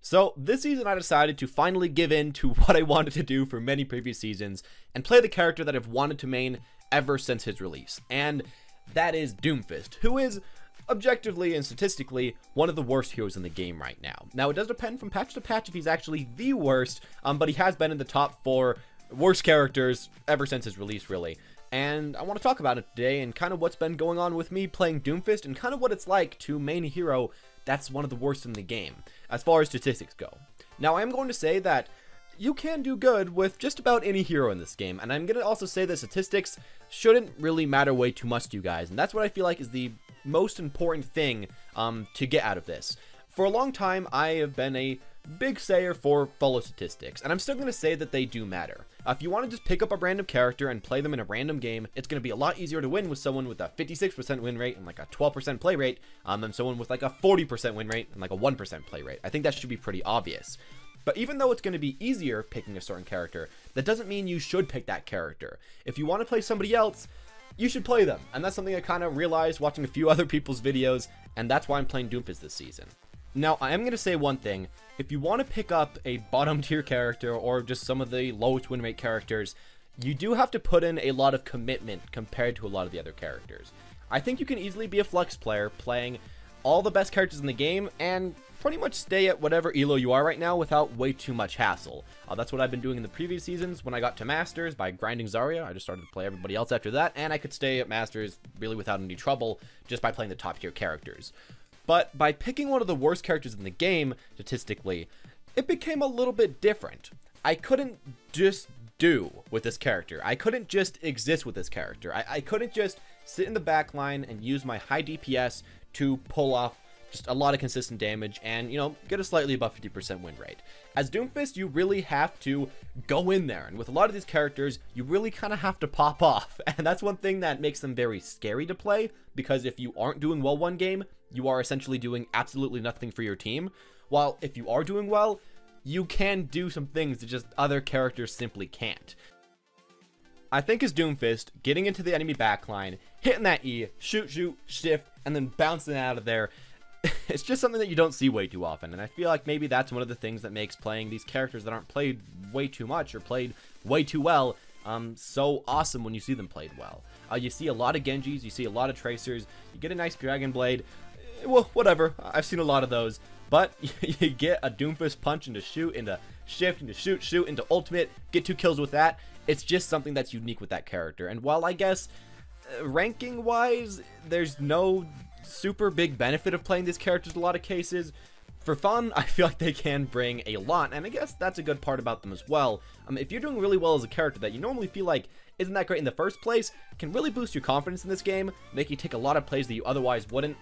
So this season I decided to finally give in to what I wanted to do for many previous seasons and play the character that I've wanted to main ever since his release, and that is Doomfist, who is objectively and statistically one of the worst heroes in the game right now. Now it does depend from patch to patch if he's actually the worst, but he has been in the top 4 worst characters ever since his release, really. And I want to talk about it today and kind of what's been going on with me playing Doomfist and kind of what it's like to main a hero that's one of the worst in the game as far as statistics go. Now I am going to say that you can do good with just about any hero in this game, and I'm going to also say that statistics shouldn't really matter way too much to you guys, and that's what I feel like is the most important thing to get out of this. For a long time I have been a big sayer for follow statistics, and I'm still going to say that they do matter. If you want to just pick up a random character and play them in a random game, it's going to be a lot easier to win with someone with a 56% win rate and like a 12% play rate than someone with like a 40% win rate and like a 1% play rate. I think that should be pretty obvious. But even though it's going to be easier picking a certain character, that doesn't mean you should pick that character. If you want to play somebody else, you should play them. And that's something I kind of realized watching a few other people's videos, and that's why I'm playing Doomfist this season. Now, I am going to say one thing. If you want to pick up a bottom tier character or just some of the lowest win rate characters, you do have to put in a lot of commitment compared to a lot of the other characters. I think you can easily be a flex player playing all the best characters in the game and pretty much stay at whatever elo you are right now without way too much hassle. That's what I've been doing in the previous seasons when I got to Masters by grinding Zarya. I just started to play everybody else after that, and I could stay at Masters really without any trouble just by playing the top tier characters. But by picking one of the worst characters in the game, statistically, it became a little bit different. I couldn't just do with this character. I couldn't just exist with this character. I couldn't just sit in the back line and use my high DPS to pull off just a lot of consistent damage and, you know, get a slightly above 50% win rate. As Doomfist, you really have to go in there, and with a lot of these characters, you really kind of have to pop off, and that's one thing that makes them very scary to play, because if you aren't doing well one game, you are essentially doing absolutely nothing for your team, while if you are doing well, you can do some things that just other characters simply can't. I think as Doomfist, getting into the enemy backline, hitting that E, shoot, shift, and then bouncing out of there, it's just something that you don't see way too often, and I feel like maybe that's one of the things that makes playing these characters that aren't played way too much or played way too well so awesome when you see them played well. You see a lot of Genjis, you see a lot of Tracers, you get a nice Dragon Blade, well, whatever, I've seen a lot of those, but you get a Doomfist punch into shoot, into shift, into shoot, into ultimate, get 2 kills with that. It's just something that's unique with that character, and while I guess ranking wise there's no super big benefit of playing these characters in a lot of cases, for fun I feel like they can bring a lot, and I guess that's a good part about them as well. If you're doing really well as a character that you normally feel like isn't that great in the first place, can really boost your confidence in this game, make you take a lot of plays that you otherwise wouldn't,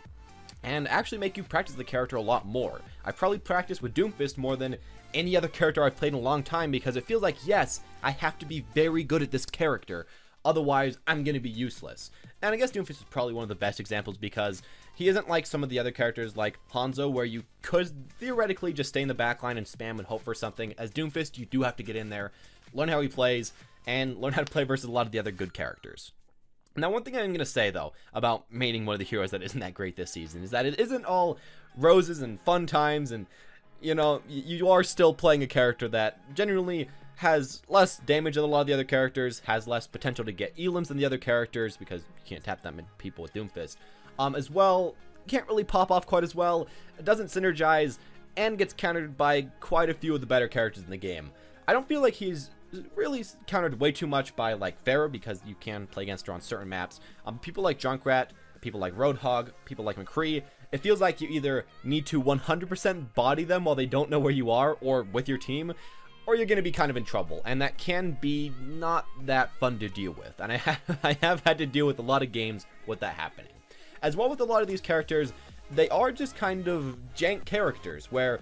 and actually make you practice the character a lot more. I probably practiced with Doomfist more than any other character I've played in a long time, because it feels like, yes, I have to be very good at this character, otherwise I'm going to be useless. And I guess Doomfist is probably one of the best examples, because he isn't like some of the other characters like Hanzo, where you could theoretically just stay in the backline and spam and hope for something. As Doomfist, you do have to get in there, learn how he plays, and learn how to play versus a lot of the other good characters. Now, one thing I'm going to say, though, about maining one of the heroes that isn't that great this season is that it isn't all roses and fun times, and, you know, you are still playing a character that genuinely has less damage than a lot of the other characters, has less potential to get elims than the other characters, because you can't tap that many people with Doomfist. As well, can't really pop off quite as well, doesn't synergize, and gets countered by quite a few of the better characters in the game. I don't feel like he's really countered way too much by like Pharah, because you can play against her on certain maps. People like Junkrat, people like Roadhog, people like McCree, it feels like you either need to 100% body them while they don't know where you are or with your team, or you're going to be kind of in trouble, and that can be not that fun to deal with, and I have had to deal with a lot of games with that happening. As well, with a lot of these characters, they are just kind of jank characters, where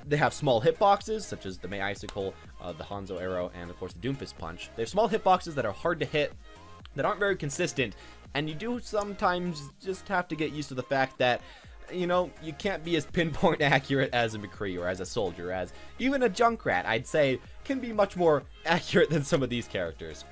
they have small hitboxes, such as the Mei Icicle, the Hanzo Arrow, and of course the Doomfist Punch. They have small hitboxes that are hard to hit, that aren't very consistent, and you do sometimes just have to get used to the fact that, you know, you can't be as pinpoint accurate as a McCree or as a Soldier, as even a Junkrat, I'd say, can be much more accurate than some of these characters.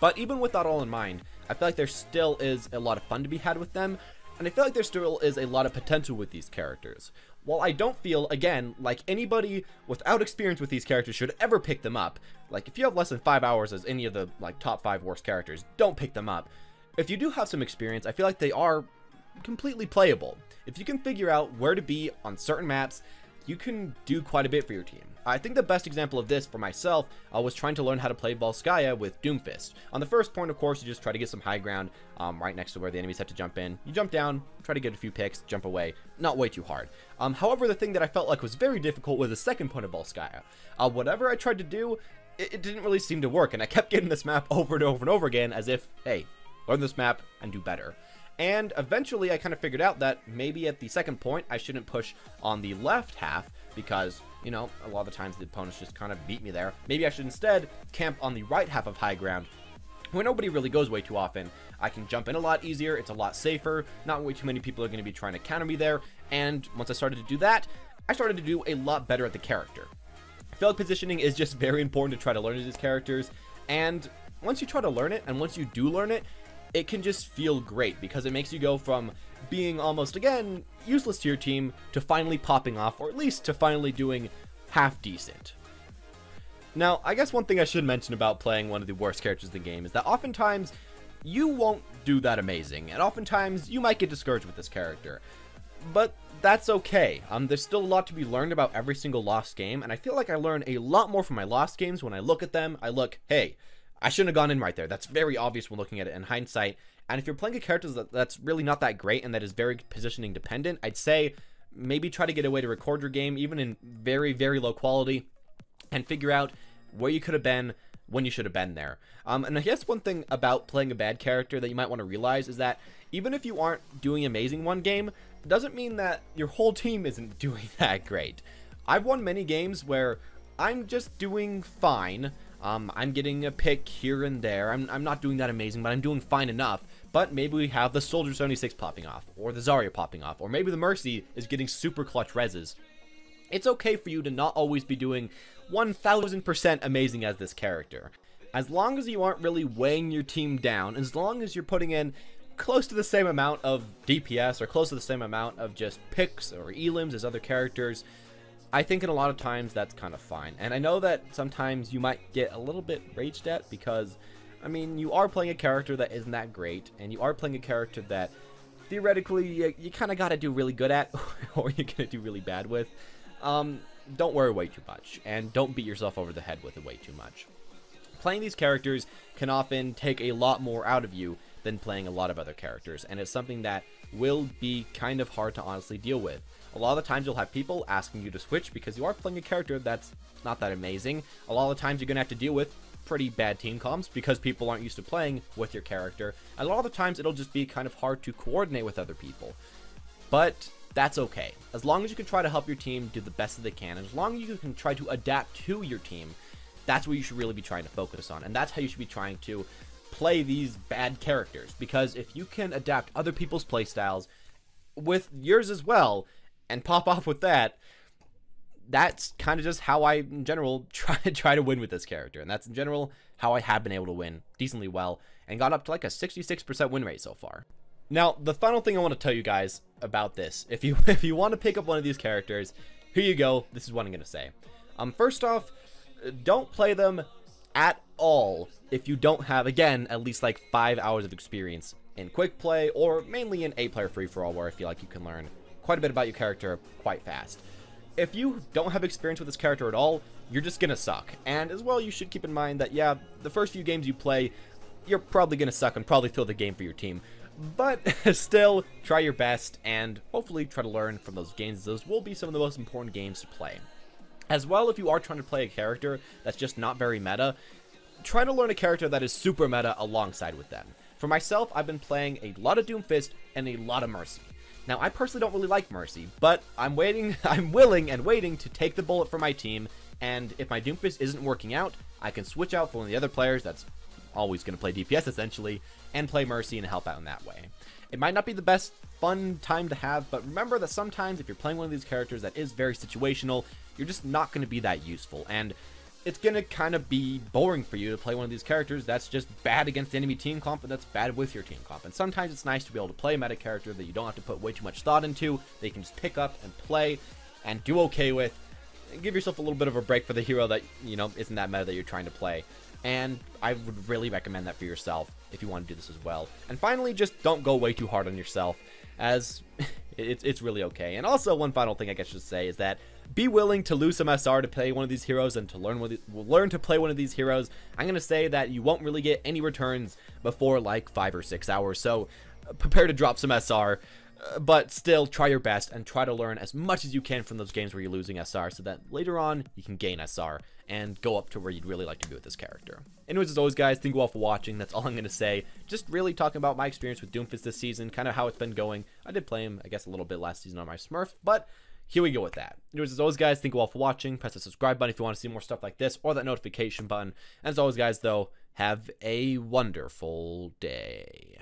But even with that all in mind, I feel like there still is a lot of fun to be had with them, and I feel like there still is a lot of potential with these characters. while I don't feel, again, like anybody without experience with these characters should ever pick them up, like if you have less than 5 hours as any of the like top 5 worst characters, don't pick them up. If you do have some experience, I feel like they are completely playable. If you can figure out where to be on certain maps, you can do quite a bit for your team. I think the best example of this for myself was trying to learn how to play Volskaya with Doomfist. On the first point, of course, you just try to get some high ground right next to where the enemies have to jump in. You jump down, try to get a few picks, jump away. Not way too hard. However, the thing that I felt like was very difficult was the second point of Volskaya. Whatever I tried to do, it didn't really seem to work, and I kept getting this map over and over and over again as if, hey, learn this map and do better. And eventually I kind of figured out that maybe at the second point I shouldn't push on the left half because, you know, a lot of the times the opponents just kind of beat me there. Maybe I should instead camp on the right half of high ground where nobody really goes way too often. I can jump in a lot easier, it's a lot safer, not way too many people are going to be trying to counter me there, and once I started to do that, I started to do a lot better at the character. I feel like positioning is just very important to try to learn these characters, and once you try to learn it, and once you do learn it, it can just feel great because it makes you go from being almost, again, useless to your team to finally popping off, or at least to finally doing half decent. Now, I guess one thing I should mention about playing one of the worst characters in the game is that oftentimes you won't do that amazing, and oftentimes you might get discouraged with this character. But that's okay. There's still a lot to be learned about every single lost game, and I feel like I learn a lot more from my lost games. When I look at them, I look, hey, I shouldn't have gone in right there. That's very obvious when looking at it in hindsight. And if you're playing a character that's really not that great and that is very positioning dependent, I'd say maybe try to get a way to record your game, even in very, very low quality, and figure out where you could have been when you should have been there. And I guess one thing about playing a bad character that you might want to realize is that even if you aren't doing amazing one game, it doesn't mean that your whole team isn't doing that great. I've won many games where I'm just doing fine. I'm getting a pick here and there. I'm not doing that amazing, but I'm doing fine enough. But maybe we have the Soldier 76 popping off, or the Zarya popping off, or maybe the Mercy is getting super clutch reses. It's okay for you to not always be doing 1000% amazing as this character. As long as you aren't really weighing your team down, as long as you're putting in close to the same amount of DPS, or close to the same amount of just picks or elims as other characters, I think in a lot of times that's kind of fine. And I know that sometimes you might get a little bit raged at because, I mean, you are playing a character that isn't that great, and you are playing a character that theoretically you kind of got to do really good at, or you're going to do really bad with. Don't worry way too much, and don't beat yourself over the head with it way too much. Playing these characters can often take a lot more out of you than playing a lot of other characters, and it's something that will be kind of hard to honestly deal with. A lot of the times you'll have people asking you to switch because you are playing a character that's not that amazing. A lot of the times you're going to have to deal with pretty bad team comps because people aren't used to playing with your character. And a lot of the times it'll just be kind of hard to coordinate with other people. But that's okay. As long as you can try to help your team do the best that they can, and as long as you can try to adapt to your team, that's what you should really be trying to focus on. And that's how you should be trying to play these bad characters. Because if you can adapt other people's playstyles with yours as well, and pop off with that, that's kind of just how I, in general, try to win with this character. And that's, in general, how I have been able to win decently well, and got up to like a 66% win rate so far. Now, the final thing I want to tell you guys about this, if you want to pick up one of these characters, here you go, this is what I'm going to say. First off, don't play them at all if you don't have, again, at least like 5 hours of experience in quick play, or mainly in 8-player free-for-all, where I feel like you can learn quite a bit about your character quite fast. If you don't have experience with this character at all, you're just gonna suck. And as well, you should keep in mind that, yeah, the first few games you play, you're probably gonna suck and probably throw the game for your team. But still, try your best and hopefully try to learn from those games. Those will be some of the most important games to play. As well, if you are trying to play a character that's just not very meta, try to learn a character that is super meta alongside with them. For myself, I've been playing a lot of Doomfist and a lot of Mercy. Now, I personally don't really like Mercy, but I'm willing and waiting to take the bullet for my team, and if my Doomfist isn't working out, I can switch out for one of the other players that's always going to play DPS, essentially, and play Mercy and help out in that way. It might not be the best fun time to have, but remember that sometimes if you're playing one of these characters that is very situational, you're just not going to be that useful, and it's going to kind of be boring for you to play one of these characters that's just bad against the enemy team comp, and that's bad with your team comp. And sometimes it's nice to be able to play a meta character that you don't have to put way too much thought into, that you can just pick up and play, and do okay with. Give yourself a little bit of a break for the hero that, you know, isn't that meta that you're trying to play. And I would really recommend that for yourself if you want to do this as well. And finally, just don't go way too hard on yourself, as it's really okay. And also, one final thing I guess I should say is that be willing to lose some SR to play one of these heroes and to learn to play one of these heroes. I'm going to say that you won't really get any returns before like 5 or 6 hours, so prepare to drop some SR. But still, try your best and try to learn as much as you can from those games where you're losing SR, so that later on you can gain SR and go up to where you'd really like to be with this character. Anyways, as always, guys, thank you all for watching. That's all I'm going to say. Just really talking about my experience with Doomfist this season, kind of how it's been going. I did play him, I guess, a little bit last season on my Smurf, but here we go with that. Anyways, as always, guys, thank you all for watching. Press the subscribe button if you want to see more stuff like this, or that notification button. And as always, guys, though, have a wonderful day.